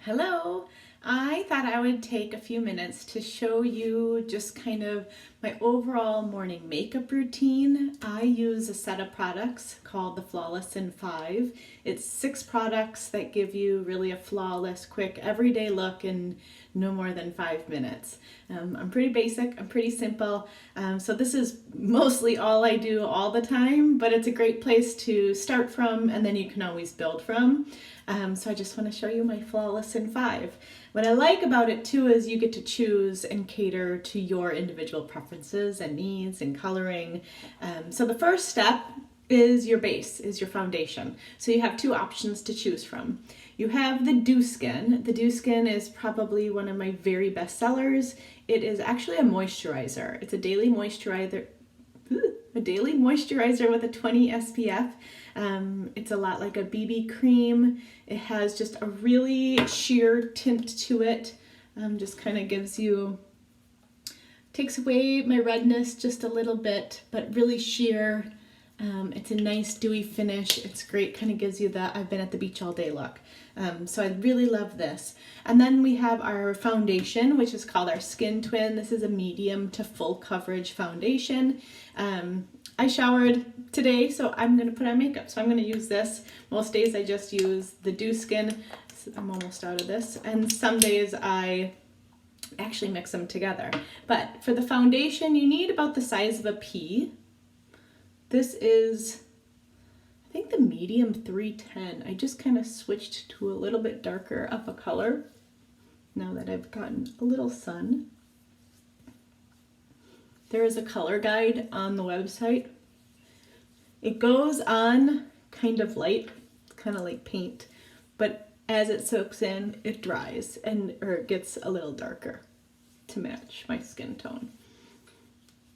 Hello! I thought I would take a few minutes to show you just kind of my overall morning makeup routine. I use a set of products called the Flawless in 5. It's 6 products that give you really a flawless, quick, everyday look in no more than 5 minutes. I'm pretty basic, I'm pretty simple, so this is mostly all I do all the time, but it's a great place to start from and then you can always build from. So I just want to show you my Flawless in 5. What I like about it too is you get to choose and cater to your individual preferences and needs and coloring. So the first step is your base, is your foundation. So you have 2 options to choose from. You have the Dew Skin. The Dew Skin is probably one of my very best sellers. It is actually a moisturizer. It's a daily moisturizer. With a 20 SPF. It's a lot like a BB cream. It has just a really sheer tint to it. Just kind of gives you, takes away my redness just a little bit, but really sheer. It's a nice dewy finish. It's great, kind of gives you that I've been at the beach all day look. So I really love this. And then we have our foundation, which is called our Skin Twin. This is a medium to full coverage foundation. I showered today, so I'm going to put on makeup. So I'm going to use this. Most days I just use the Dew Skin. So I'm almost out of this. And some days I actually mix them together. But for the foundation, you need about the size of a pea. This is, I think, the medium 310. I just kind of switched to a little bit darker of a color now that I've gotten a little sun. There is a color guide on the website. It goes on kind of light, kind of like paint, but as it soaks in, it dries or it gets a little darker to match my skin tone.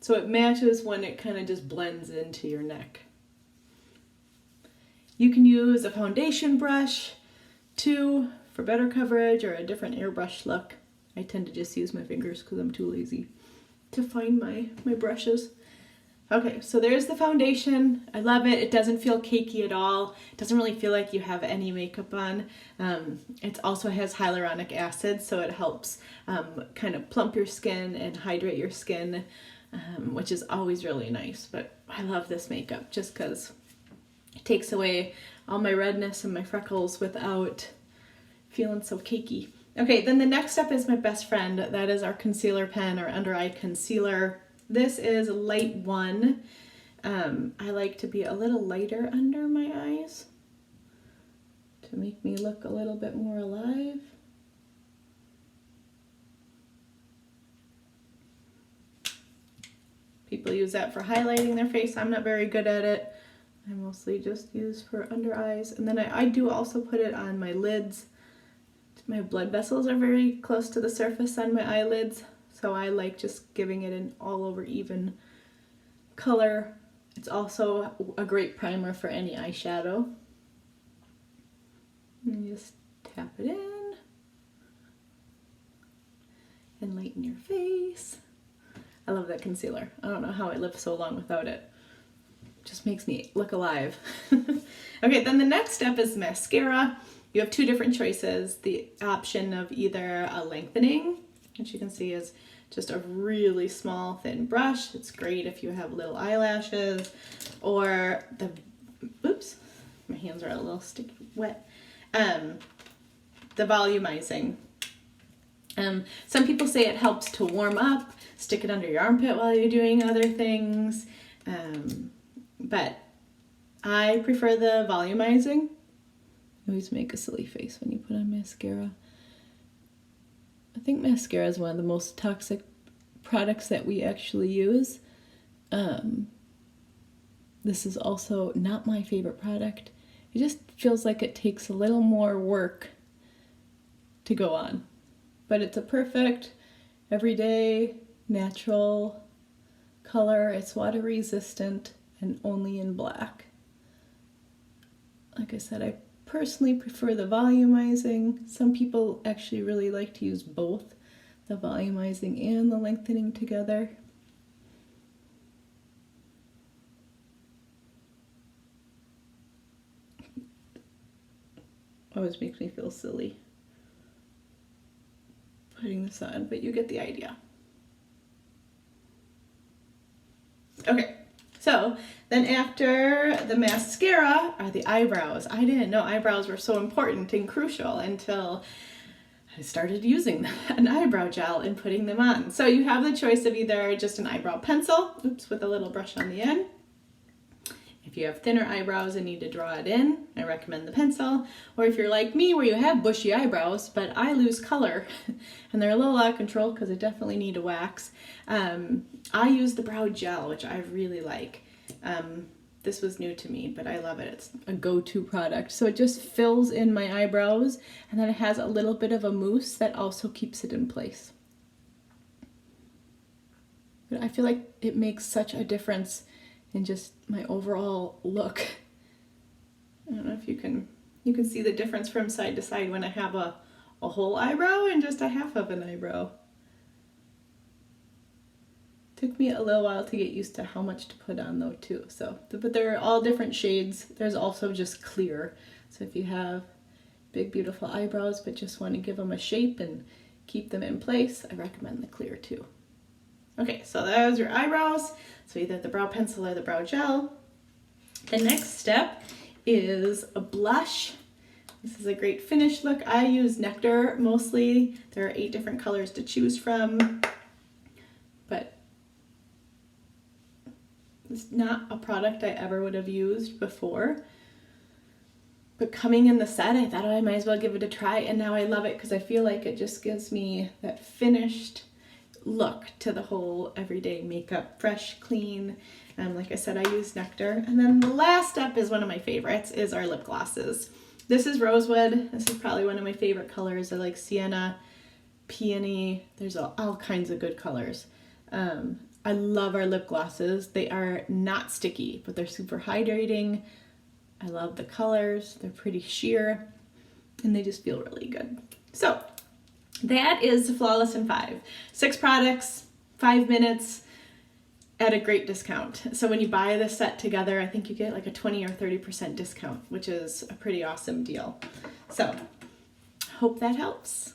So it matches when it kind of just blends into your neck. You can use a foundation brush too for better coverage or a different airbrush look. I tend to just use my fingers because I'm too lazy to find my brushes. Okay, so there's the foundation. I love it. It doesn't feel cakey at all. It doesn't really feel like you have any makeup on. It also has hyaluronic acid, so it helps kind of plump your skin and hydrate your skin, which is always really nice. But I love this makeup just because it takes away all my redness and my freckles without feeling so cakey. Okay, then the next step is my best friend. That is our concealer pen or under eye concealer. This is Light 1. I like to be a little lighter under my eyes to make me look a little bit more alive. People use that for highlighting their face. I'm not very good at it. I mostly just use for under eyes. And then I do also put it on my lids. My blood vessels are very close to the surface on my eyelids, so I like just giving it an all over even color. It's also a great primer for any eyeshadow. And you just tap it in and lighten your face. I love that concealer. I don't know how I lived so long without it. It just makes me look alive. Okay, then the next step is mascara. You have 2 different choices. The option of either a lengthening, which you can see is just a really small thin brush. It's great if you have little eyelashes, or the, oops, my hands are a little sticky wet. The volumizing. Some people say it helps to warm up, stick it under your armpit while you're doing other things. But I prefer the volumizing. I always make a silly face when you put on mascara. I think mascara is one of the most toxic products that we actually use. This is also not my favorite product. It just feels like it takes a little more work to go on. But it's a perfect, everyday, natural color. It's water resistant and only in black. Like I said, I personally prefer the volumizing. Some people actually really like to use both the volumizing and the lengthening together. Always makes me feel silly. putting this on, but you get the idea. Okay, so then after the mascara are the eyebrows. I didn't know eyebrows were so important and crucial until I started using an eyebrow gel and putting them on. So you have the choice of either just an eyebrow pencil, oops, with a little brush on the end. If you have thinner eyebrows and need to draw it in, I recommend the pencil. Or if you're like me, where you have bushy eyebrows, but I lose color, and they're a little out of control because I definitely need to wax, I use the brow gel, which I really like. This was new to me, but I love it. It's a go-to product. So it just fills in my eyebrows, and then it has a little bit of a mousse that also keeps it in place. But I feel like it makes such a difference in just my overall look. I don't know if you can see the difference from side to side when I have a whole eyebrow and just a half of an eyebrow. Took me a little while to get used to how much to put on though too. So, but they're all different shades. There's also just clear. So if you have big beautiful eyebrows but just want to give them a shape and keep them in place, I recommend the clear too. Okay, so those are your eyebrows. So either the brow pencil or the brow gel. The next step is a blush. This is a great finish look. I use Nectar mostly. There are 8 different colors to choose from, but it's not a product I ever would have used before. But coming in the set, I thought, oh, I might as well give it a try, and now I love it because I feel like it just gives me that finished look to the whole everyday makeup, fresh, clean. Like I said, I use Nectar. And then the last step is one of my favorites, is our lip glosses. This is Rosewood. This is probably one of my favorite colors. I like Sienna, Peony. There's all kinds of good colors. I love our lip glosses. They are not sticky, but they're super hydrating. I love the colors. They're pretty sheer, and they just feel really good. So that is Flawless in 5. 6 products, 5 minutes, at a great discount. So when you buy this set together, I think you get like a 20 or 30% discount, which is a pretty awesome deal. So hope that helps.